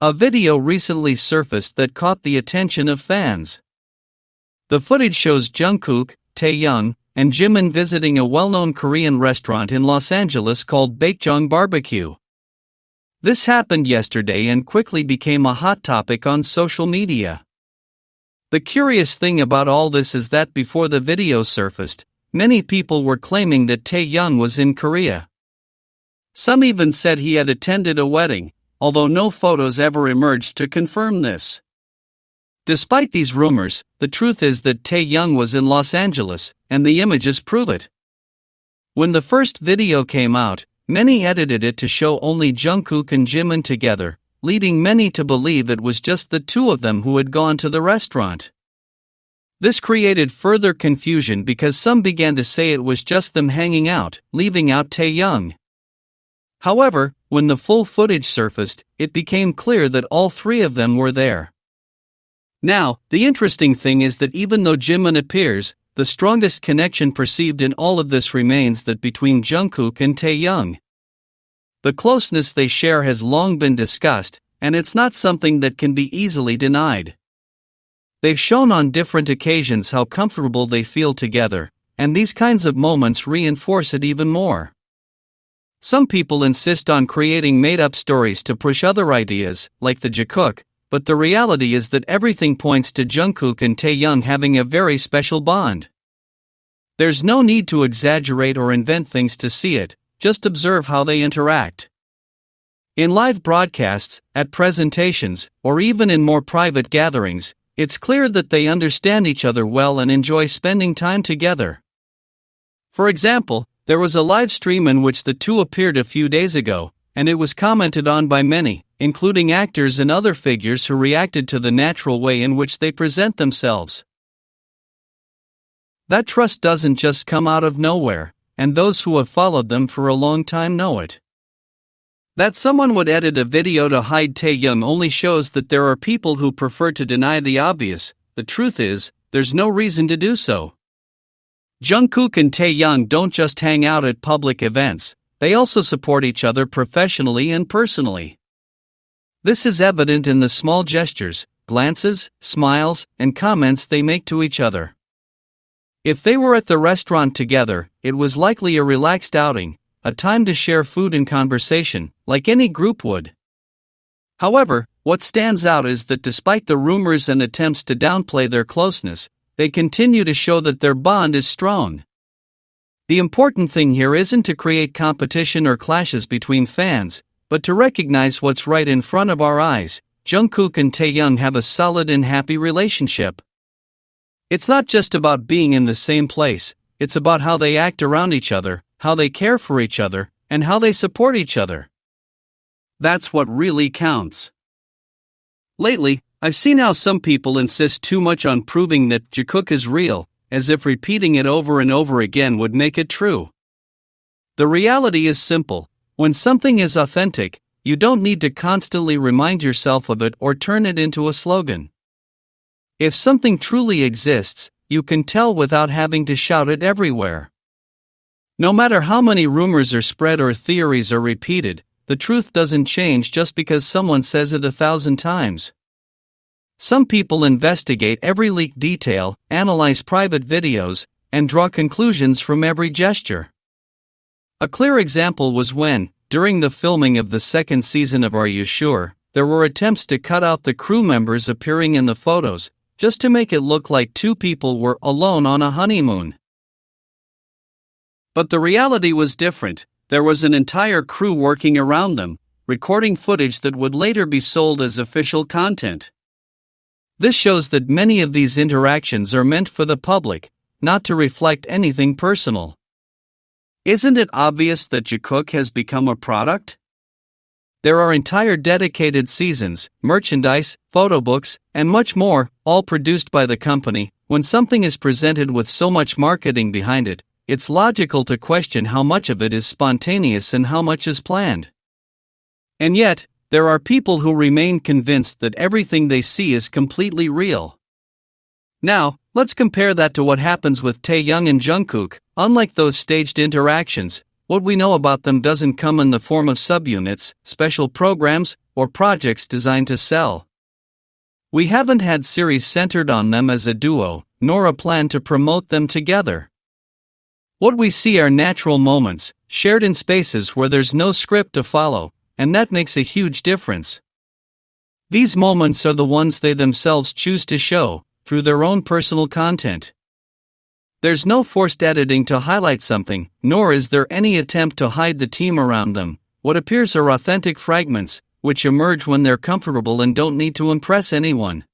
A video recently surfaced that caught the attention of fans. The footage shows Jungkook, Taeyoung, and Jimin visiting a well-known Korean restaurant in Los Angeles called Baekjeong Barbecue. This happened yesterday and quickly became a hot topic on social media. The curious thing about all this is that before the video surfaced, many people were claiming that Taeyoung was in Korea. Some even said he had attended a wedding, although no photos ever emerged to confirm this. Despite these rumors, the truth is that Taeyoung was in Los Angeles, and the images prove it. When the first video came out, many edited it to show only Jungkook and Jimin together, leading many to believe it was just the two of them who had gone to the restaurant. This created further confusion because some began to say it was just them hanging out, leaving out Taeyoung. However, when the full footage surfaced, it became clear that all three of them were there. Now, the interesting thing is that even though Jimin appears, the strongest connection perceived in all of this remains that between Jungkook and Taeyoung. The closeness they share has long been discussed, and it's not something that can be easily denied. They've shown on different occasions how comfortable they feel together, and these kinds of moments reinforce it even more. Some people insist on creating made-up stories to push other ideas, like the Taekook, but the reality is that everything points to Jungkook and Taeyoung having a very special bond. There's no need to exaggerate or invent things to see it, just observe how they interact. In live broadcasts, at presentations, or even in more private gatherings, it's clear that they understand each other well and enjoy spending time together. For example, there was a live stream in which the two appeared a few days ago, and it was commented on by many, including actors and other figures who reacted to the natural way in which they present themselves. That trust doesn't just come out of nowhere, and those who have followed them for a long time know it. That someone would edit a video to hide Taeyoung only shows that there are people who prefer to deny the obvious. The truth is, there's no reason to do so. Jungkook and Taeyoung don't just hang out at public events, they also support each other professionally and personally. This is evident in the small gestures, glances, smiles, and comments they make to each other. If they were at the restaurant together, it was likely a relaxed outing, a time to share food and conversation, like any group would. However, what stands out is that despite the rumors and attempts to downplay their closeness, they continue to show that their bond is strong. The important thing here isn't to create competition or clashes between fans, but to recognize what's right in front of our eyes. Jungkook and Taeyoung have a solid and happy relationship. It's not just about being in the same place, it's about how they act around each other, how they care for each other, and how they support each other. That's what really counts. Lately, I've seen how some people insist too much on proving that Taekook is real, as if repeating it over and over again would make it true. The reality is simple: when something is authentic, you don't need to constantly remind yourself of it or turn it into a slogan. If something truly exists, you can tell without having to shout it everywhere. No matter how many rumors are spread or theories are repeated, the truth doesn't change just because someone says it 1,000 times. Some people investigate every leaked detail, analyze private videos, and draw conclusions from every gesture. A clear example was when, during the filming of the second season of Are You Sure?, there were attempts to cut out the crew members appearing in the photos, just to make it look like two people were alone on a honeymoon. But the reality was different. There was an entire crew working around them, recording footage that would later be sold as official content. This shows that many of these interactions are meant for the public, not to reflect anything personal. Isn't it obvious that Taekook has become a product? There are entire dedicated seasons, merchandise, photo books, and much more, all produced by the company. When something is presented with so much marketing behind it, it's logical to question how much of it is spontaneous and how much is planned. And yet, there are people who remain convinced that everything they see is completely real. Now, let's compare that to what happens with Taeyoung and Jungkook. Unlike those staged interactions, what we know about them doesn't come in the form of subunits, special programs, or projects designed to sell. We haven't had series centered on them as a duo, nor a plan to promote them together. What we see are natural moments, shared in spaces where there's no script to follow, and that makes a huge difference. These moments are the ones they themselves choose to show, through their own personal content. There's no forced editing to highlight something, nor is there any attempt to hide the team around them. What appears are authentic fragments, which emerge when they're comfortable and don't need to impress anyone.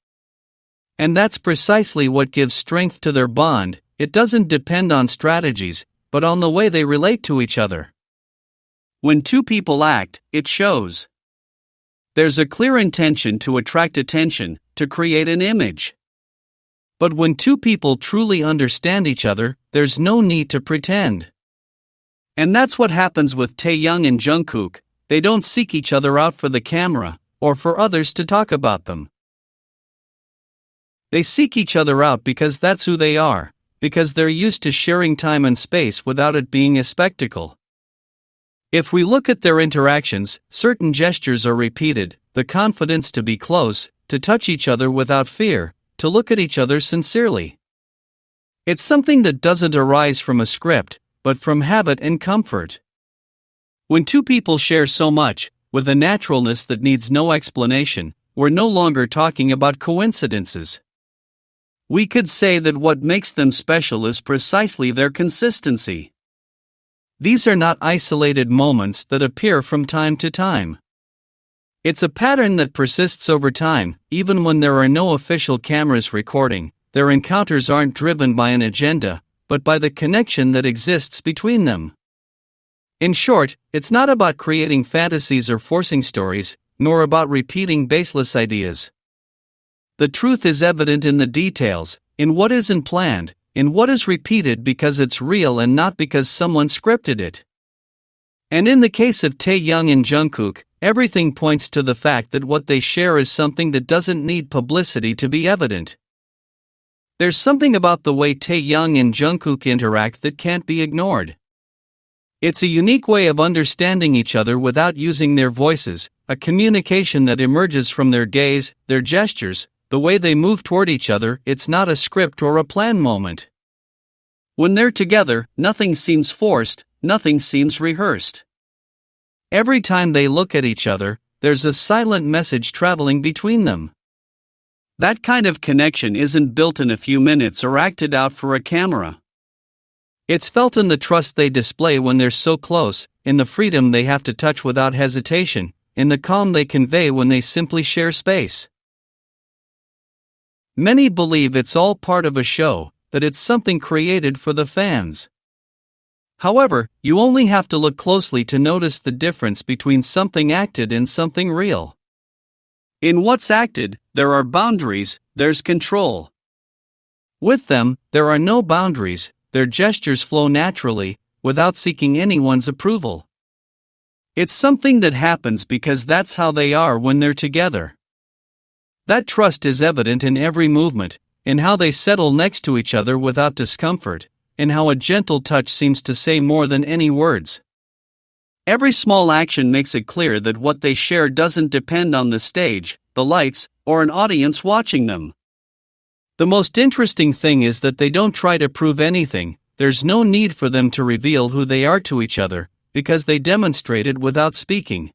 And that's precisely what gives strength to their bond. It doesn't depend on strategies, but on the way they relate to each other. When two people act, it shows. There's a clear intention to attract attention, to create an image. But when two people truly understand each other, there's no need to pretend. And that's what happens with Taeyoung and Jungkook. They don't seek each other out for the camera, or for others to talk about them. They seek each other out because that's who they are, because they're used to sharing time and space without it being a spectacle. If we look at their interactions, certain gestures are repeated: the confidence to be close, to touch each other without fear, to look at each other sincerely. It's something that doesn't arise from a script, but from habit and comfort. When two people share so much, with a naturalness that needs no explanation, we're no longer talking about coincidences. We could say that what makes them special is precisely their consistency. These are not isolated moments that appear from time to time. It's a pattern that persists over time, even when there are no official cameras recording. Their encounters aren't driven by an agenda, but by the connection that exists between them. In short, it's not about creating fantasies or forcing stories, nor about repeating baseless ideas. The truth is evident in the details, in what isn't planned, in what is repeated because it's real and not because someone scripted it. And in the case of Taeyoung and Jungkook, everything points to the fact that what they share is something that doesn't need publicity to be evident. There's something about the way Taeyoung and Jungkook interact that can't be ignored. It's a unique way of understanding each other without using their voices, a communication that emerges from their gaze, their gestures, the way they move toward each other. It's not a script or a planned moment. When they're together, nothing seems forced, nothing seems rehearsed. Every time they look at each other, there's a silent message traveling between them. That kind of connection isn't built in a few minutes or acted out for a camera. It's felt in the trust they display when they're so close, in the freedom they have to touch without hesitation, in the calm they convey when they simply share space. Many believe it's all part of a show, that it's something created for the fans. However, you only have to look closely to notice the difference between something acted and something real. In what's acted, there are boundaries, there's control. With them, there are no boundaries, their gestures flow naturally, without seeking anyone's approval. It's something that happens because that's how they are when they're together. That trust is evident in every movement, in how they settle next to each other without discomfort, in how a gentle touch seems to say more than any words. Every small action makes it clear that what they share doesn't depend on the stage, the lights, or an audience watching them. The most interesting thing is that they don't try to prove anything. There's no need for them to reveal who they are to each other, because they demonstrate it without speaking.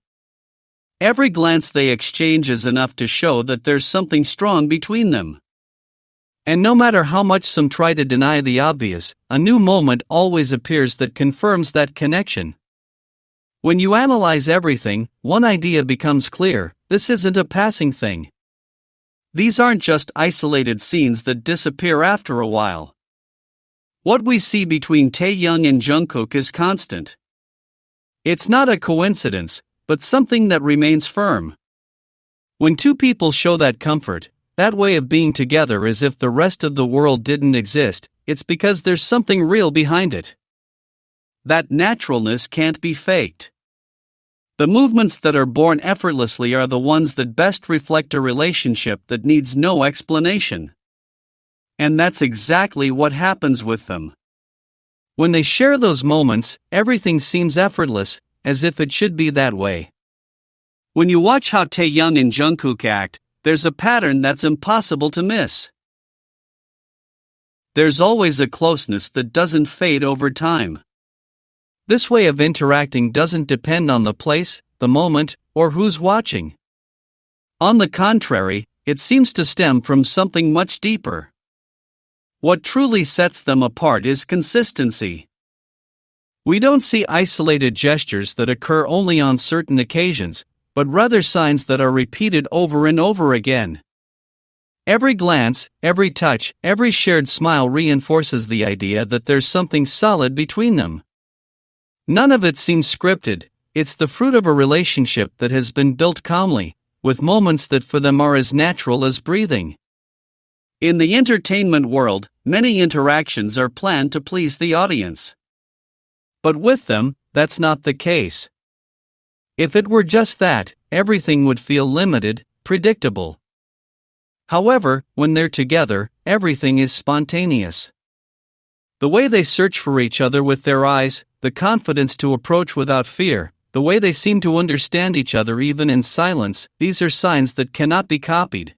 Every glance they exchange is enough to show that there's something strong between them. And no matter how much some try to deny the obvious, a new moment always appears that confirms that connection. When you analyze everything, one idea becomes clear: this isn't a passing thing. These aren't just isolated scenes that disappear after a while. What we see between Taeyoung and Jungkook is constant. It's not a coincidence, but something that remains firm. When two people show that comfort, that way of being together as if the rest of the world didn't exist, it's because there's something real behind it. That naturalness can't be faked. The movements that are born effortlessly are the ones that best reflect a relationship that needs no explanation. And that's exactly what happens with them. When they share those moments, everything seems effortless, as if it should be that way. When you watch how Taeyoung and Jungkook act, there's a pattern that's impossible to miss. There's always a closeness that doesn't fade over time. This way of interacting doesn't depend on the place, the moment, or who's watching. On the contrary, it seems to stem from something much deeper. What truly sets them apart is consistency. We don't see isolated gestures that occur only on certain occasions, but rather signs that are repeated over and over again. Every glance, every touch, every shared smile reinforces the idea that there's something solid between them. None of it seems scripted, it's the fruit of a relationship that has been built calmly, with moments that for them are as natural as breathing. In the entertainment world, many interactions are planned to please the audience. But with them, that's not the case. If it were just that, everything would feel limited, predictable. However, when they're together, everything is spontaneous. The way they search for each other with their eyes, the confidence to approach without fear, the way they seem to understand each other even in silence, these are signs that cannot be copied.